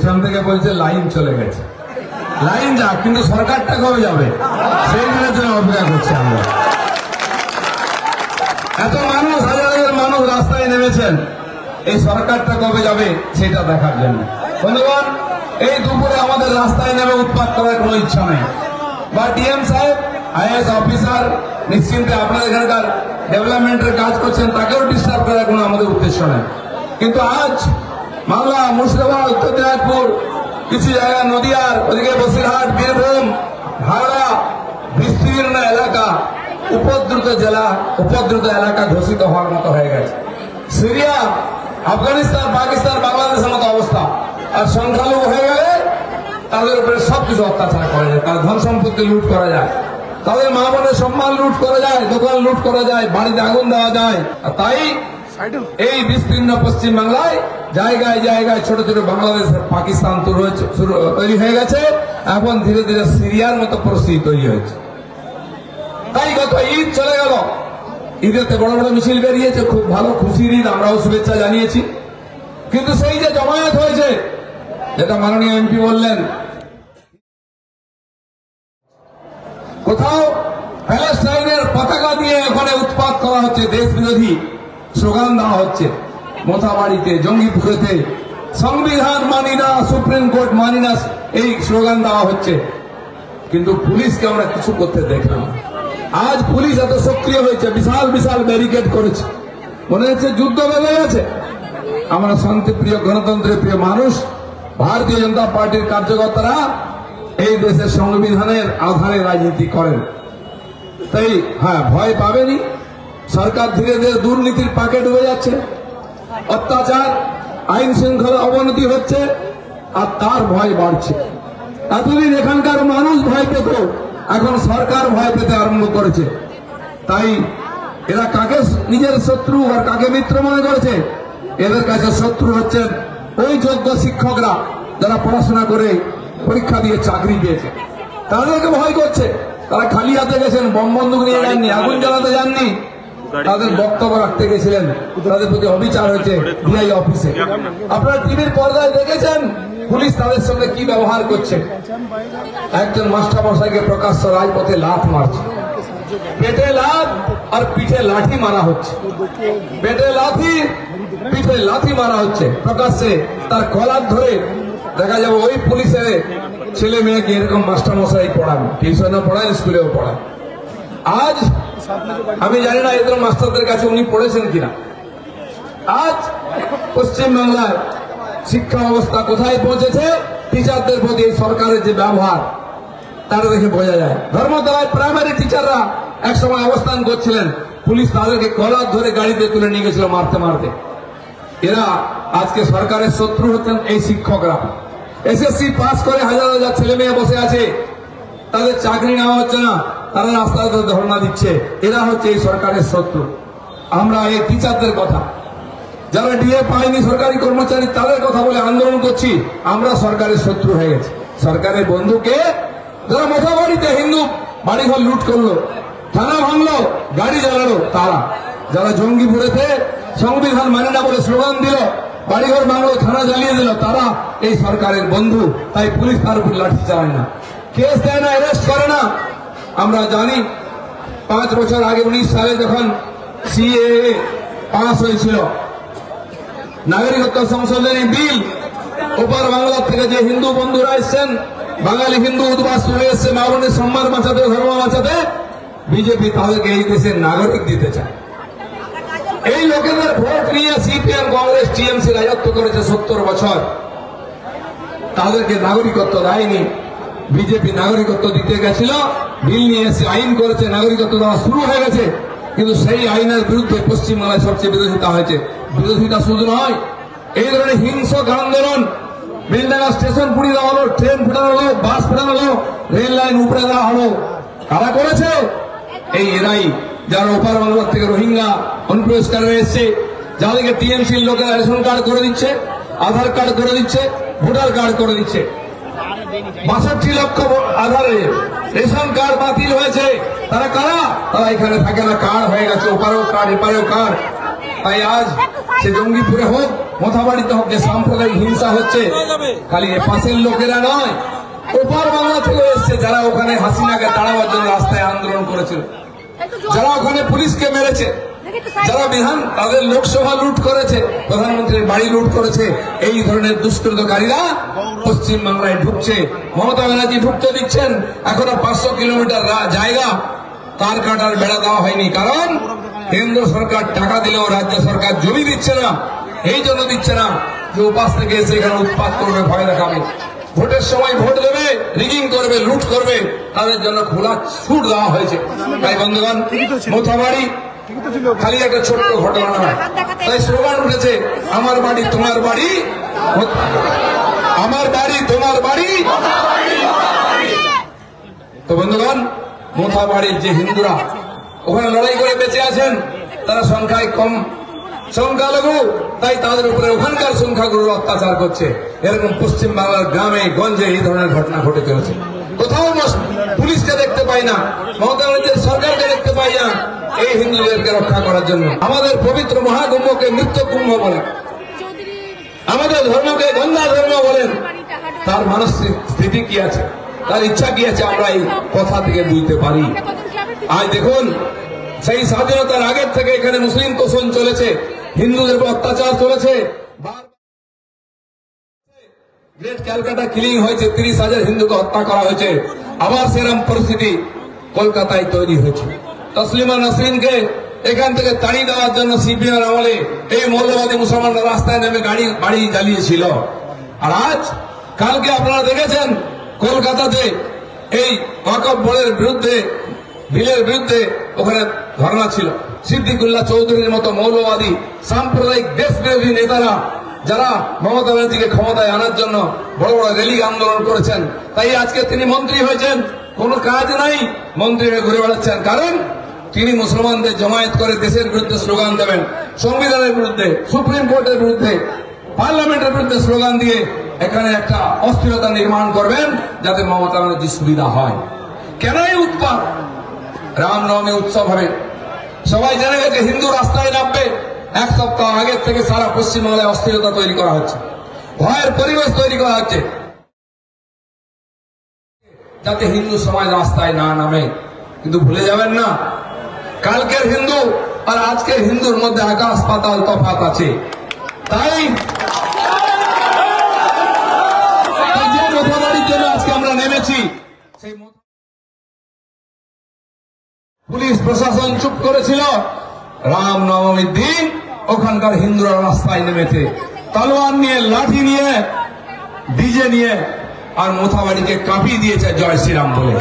এখান থেকে বলছে লাইন চলে গেছে। লাইন যাক, কিন্তু সরকারটা কবে যাবে সেই দিনের জন্য অপেক্ষা করছি আমরা। এত মানুষ, হাজার হাজার মানুষ রাস্তায় নেমেছেন এই সরকারটা কবে যাবে সেটা দেখার জন্য। বন্ধুগণ, এই দুপুরে আমাদের রাস্তায় নেমে উৎপাত করার কোনো ইচ্ছা নেই। বা ডিএম সাহেব, আইএস অফিসার নিশ্চিন্তে আপনাদের এখানকার ডেভেলপমেন্টের কাজ করছেন, তাকেও ডিস্টার্ব করার কোনো আমাদের উদ্দেশ্য নেই। কিন্তু আজ মালদা, মুর্শিদাবাদ, উত্তর দিনাজপুর, কিছু জায়গা নদিয়ার ওদিকে বসিরহাট, বীরভূম, হাওড়া, বিস্তীর্ণ এলাকা উপদ্রুত জেলা, উপদ্রুত এলাকা ঘোষিত হওয়ার মতো হয়ে গেছে। সিরিয়া, আফগানিস্তান, পাকিস্তান, বাংলাদেশের মতো অবস্থা। আর সংখ্যালঘু হয়ে গেলে তাদের উপরে সবকিছু অত্যাচার করা যায়, তাদের ধন সম্পত্তি লুট করা যায়, তাদের মা বোনের সম্মান লুট করা যায়, দোকান লুট করা যায়, বাড়িতে আগুন দেওয়া যায়। আর তাই এই বিস্তীর্ণ পশ্চিম বাংলায় জায়গায় জায়গায় ছোট ছোট বাংলাদেশের পাকিস্তান তৈরি হয়ে গেছে। এখন ধীরে ধীরে সিরিয়ার মতো পরিস্থিতি তৈরি হয়েছে। তাই গত ঈদ চলে গেল, ঈদেতে বড় বড় মিছিল বেরিয়েছে, খুব ভালো, খুশির ঈদ, আমরাও শুভেচ্ছা জানিয়েছি। কিন্তু সেই যে জমায়েত হয়েছে, যেটা মাননীয় এমপি বললেন, কোথাও প্যালেস্টাইনের পতাকা দিয়ে ওখানে উৎপাত করা হচ্ছে, দেশ বিরোধী স্লোগান দেওয়া হচ্ছে, মোথাবাড়িতে, জঙ্গিপুরেতে সংবিধান মানি না, সুপ্রিম কোর্ট মানি না, এই স্লোগান দেওয়া হচ্ছে। কিন্তু পুলিশকে আমরা কিছু করতে দেখলাম। আজ পুলিশ এত সক্রিয় হয়েছে, বিশাল বিশাল ব্যারিকেড করেছে, মনে হচ্ছে যুদ্ধ বেঁধে গেছে। আমরা শান্তিপ্রিয়, গণতন্ত্রের প্রিয় মানুষ, ভারতীয় জনতা পার্টির কার্যকর্তারা এই দেশের সংবিধানের আধারে রাজনীতি করেন। তাই হ্যাঁ, ভয় পাবেনি। সরকার ধীরে ধীরে দুর্নীতির পাকে ডুবে যাচ্ছে, অত্যাচার, আইন শৃঙ্খলা অবনতি হচ্ছে, আর তার ভয় বাড়ছে। এতদিন এখানকার মানুষ ভয় পেত, এখন সরকার ভয় পেতে আরম্ভ করেছে। তাই এরা কাকে নিজের শত্রু আর কাকে মিত্র মনে করেছে? এদের কাছে শত্রু হচ্ছেন ওই যোগ্য শিক্ষকরা যারা পড়াশোনা করে পরীক্ষা দিয়ে চাকরি পেয়েছে, তাদেরকে ভয় করছে। তারা খালি হাতে গেছেন, বম বন্দুক নিয়ে যাননি, আগুন জ্বালাতে যাননি, তাদের বক্তব্য রাখতে গেছিলেন, তাদের প্রতি অবিচার হয়েছে ডিআই অফিসে। আপনারা টিভির পর্দায় দেখেছেন পুলিশ তাদের সঙ্গে কি ব্যবহার করছে। একজন মাস্টারমশাইকে প্রকাশ্য রাজপথে লাথ মারছে, পেটে লাথ আর পিঠে লাঠি মারা হচ্ছে, পেটে লাথি, পিঠে লাথি মারা হচ্ছে প্রকাশ্যে। তার কলার ধরে দেখা যাবে ওই পুলিশের ছেলে মেয়েকে এরকম মাস্টারমশাই পড়ান, টিউশনে পড়ান, স্কুলেও পড়ান। আজ আমি জানি না এদের মাস্টারদের কাছে উনি পড়েছেন কিনা। আজ পশ্চিমবাংলায় শিক্ষা অবস্থা কোথায় পৌঁছেছে, টিচারদের প্রতি সরকারের যে ব্যবহার তারা দেখে বোঝা যায়। ধর্মতলায় প্রাইমারি টিচাররা একসময় অবস্থান করছিলেন, পুলিশ তাদেরকে কলার ধরে গাড়িতে তুলে নিয়ে গেছিল মারতে মারতে। এরা আজকে সরকারের শত্রু হচ্ছেন এই শিক্ষকরা। এসএসসি পাস করে হাজার হাজার ছেলে মেয়ে বসে আছে, তাদের চাকরি নেওয়া হচ্ছে না, তারা রাস্তায় ধর্ণা দিচ্ছে। এরা হচ্ছে এই সরকারের শত্রু। আমরা এই টিচারদের কথা, যারা ডিএ পায়নি সরকারি কর্মচারী, তাদের কথা বলে আন্দোলন করছি। আমরা সরকারের শত্রু হয়ে গেছি। সরকারের বন্ধুকে যারা মোথাবাড়িতে হিন্দু বাড়িঘর লুট করলো, থানা ভাঙলো, গাড়ি জ্বালালো, তারা যারা জঙ্গিপুরেতে সংবিধান মানে না বলে স্লোগান দিল, বাড়িঘর ভাঙলো, থানা জ্বালিয়ে দিল, তারা এই সরকারের বন্ধু। তাই পুলিশ তার উপর লাঠি চালায় না, কেস দেয় না, অ্যারেস্ট করে না। আমরা জানি 5 বছর আগে 19 সালে যখন সিএএ পাস হয়েছিল, নাগরিকত্ব সংশোধনী বিল, ওপার বাংলা থেকে যে হিন্দু বন্ধুরা এসছেন, বাঙালি হিন্দু উদ্বাস চলে এসছে মা বোনের সম্মান বাঁচাতে, ধর্ম বাঁচাতে, বিজেপি তাদেরকে এই দেশের নাগরিক দিতে চায়। এই লোকেদের ভোট নিয়ে সিপিএম, কংগ্রেস, টিএমসি রাজত্ব করেছে 70 বছর, তাদেরকে নাগরিকত্ব দেয়নি। বিজেপি নাগরিকত্ব দিতে গেছিল, বিল নিয়ে এসে আইন করেছে, নাগরিকত্ব দেওয়া শুরু হয়ে গেছে। কিন্তু সেই আইনের বিরুদ্ধে পশ্চিমবাংলায় সবচেয়ে বিরোধিতা হয়েছে। বিরোধিতা শুধু নয়, এই ধরনের হিংসক আন্দোলন, বেলডাঙ্গা স্টেশন পুড়িয়ে দেওয়া হলো, ট্রেন ফেরানো হলো, বাস ফেরানো হলো, রেল লাইন উপড়ে দেওয়া হলো, কারা করেছে? এই এরাই, যারা ওপার বাংলা থেকে রোহিঙ্গা অনুপ্রবেশকারী এসছে, যাদেরকে টিএমসির লোকেরা রেশন কার্ড করে দিচ্ছে, আধার কার্ড করে দিচ্ছে, ভোটার কার্ড করে দিচ্ছে। 62 লক্ষ আধারে রেশন কার্ড বাতিল হয়েছে। তারা কারা? তারা এখানে থাকে না, কার্ড হয়ে গেছে, ওপারেও কার্ড, এপারেও কার্ড। তাই আজ সে জঙ্গিপুরে হোক, মোথাবাড়িতে হোক, যে সাম্প্রদায়িক হিংসা হচ্ছে, খালি এ পাশের লোকেরা নয়, ওপার বাংলা থেকে এসছে যারা ওখানে হাসিনাকে তাড়াবার জন্য রাস্তায় আন্দোলন করেছিল, যারা ওখানে পুলিশকে মেরেছে, যারা বিধান তাদের লোকসভা লুট করেছে, প্রধানমন্ত্রীর বাড়ি লুট করেছে, এই ধরনের দুষ্কৃতকারীরা পশ্চিম বাংলায় ঢুকছে। মমতা ব্যানার্জি ঢুকতে দিচ্ছেন, এখনো 500 কিলোমিটার জায়গা তার কাটার বেড়া দেওয়া হয়নি, কারণ কেন্দ্র সরকার টাকা দিলেও রাজ্য সরকার জমি দিচ্ছে না। এই জন্য দিচ্ছে না যে উপাস থেকে এসে এখানে উৎপাত করবে, ভয় দেখাবে, ভোটের সময় ভোট দেবে, রিগিং করবে, লুট করবে, তাদের জন্য খোলা ছুট দেওয়া হয়েছে। তাই বন্ধুগণ, মোথাবাড়ি খালি একটা ছোট্ট ঘটনা নয়, তাই স্লোগান উঠেছে, আমার বাড়ি তোমার বাড়ি, আমার বাড়ি তোমার বাড়ি। তো বন্ধুগণ, মোথাবাড়ির যে হিন্দুরা ওখানে লড়াই করে বেঁচে আছেন, তারা সংখ্যায় কম, সংখ্যালঘু, তাই তাদের উপরে ওখানকার সংখ্যাগুরু অত্যাচার করছে। এরকম পশ্চিম বাংলার গ্রামে গঞ্জে এই ধরনের ঘটনা ঘটে চলেছে। কোথাও পুলিশকে দেখতে পাই না, মমতা ব্যানার্জির সরকারকে দেখতে পাই না এই হিন্দুদেরকে রক্ষা করার জন্য। আমাদের পবিত্র মহাকুম্ভকে মৃত্যু কুম্ভ বলেন, আমাদের ধর্মকে গঙ্গা ধর্ম বলেন। তার মানসিক স্থিতি কি আছে, তার ইচ্ছা কি আছে, আমরা এই কথা থেকে বুঝতে পারি। আজ দেখুন, সেই স্বাধীনতার আগের থেকে এখানে মুসলিম তোষণ চলেছে, হিন্দুদের উপর অত্যাচার চলেছে। গ্রেট ক্যালকাটা কিলিং হয়েছে, 30,000 হিন্দুকে হত্যা করা হয়েছে। আবার সেরকম পরিস্থিতি কলকাতায় তৈরি হয়েছে। তসলিমা নাসরিনকে এখান থেকে তাড়িয়ে দেওয়ার জন্য সিপিএম আমলে এই মৌলবাদী মুসলমানরা রাস্তায় নেমে বাড়ি জ্বালিয়েছিল। আর আজ কালকে আপনারা দেখেছেন কলকাতাতে এই ওয়াকফ বোর্ডের বিরুদ্ধে, বিলের বিরুদ্ধে ওখানে ধর্ণা ছিল। সিদ্দিকুল্লাহ চৌধুরীর মতো মৌলবাদী সাম্প্রদায়িক দেশ বিরোধী নেতারা যারা মমতা ব্যানার্জিকে ক্ষমতায় আনার জন্য বড় বড় র্যালি আন্দোলন করেছেন, তাই আজকে তিনি মন্ত্রী হয়েছেন, কোন কাজ নাই, মন্ত্রী হয়ে ঘুরে বেড়াচ্ছেন। কারণ তিনি মুসলমানদের জমায়েত করে দেশের বিরুদ্ধে স্লোগান দেবেন, সংবিধানের বিরুদ্ধে, সুপ্রিম কোর্টের বিরুদ্ধে, পার্লামেন্টের বিরুদ্ধে স্লোগান দিয়ে এখানে একটা অস্থিরতা নির্মাণ করবেন যাতে মমতা ব্যানার্জির সুবিধা হয়। কেন এই উৎপাত? রামনবমী উৎসব হবে, সবাই জেনে গেছে হিন্দু রাস্তায় নামবে। এক সপ্তাহ আগের থেকে সারা পশ্চিমবাংলায় অস্থিরতা তৈরি করা হচ্ছে, ভয়ের পরিবেশ তৈরি করা হচ্ছে যাতে হিন্দু সমাজ রাস্তায় না নামে। কিন্তু ভুলে যাবেন না, কালকের হিন্দু আর আজকের হিন্দুর মধ্যে আকাশ পাতাল তফাৎ আছে। তাই যে মোথাবাড়ির জন্য আজকে আমরা নেমেছি, সেই পুলিশ প্রশাসন চুপ করেছিল। রামনবমীর দিন ওখানকার হিন্দুরা রাস্তায় নেমেছে, তলোয়ার নিয়ে, লাঠি নিয়ে, ডিজে নিয়ে, আর মোথাবাড়িকে কাঁপিয়ে দিয়েছে জয় শ্রীরাম বলে।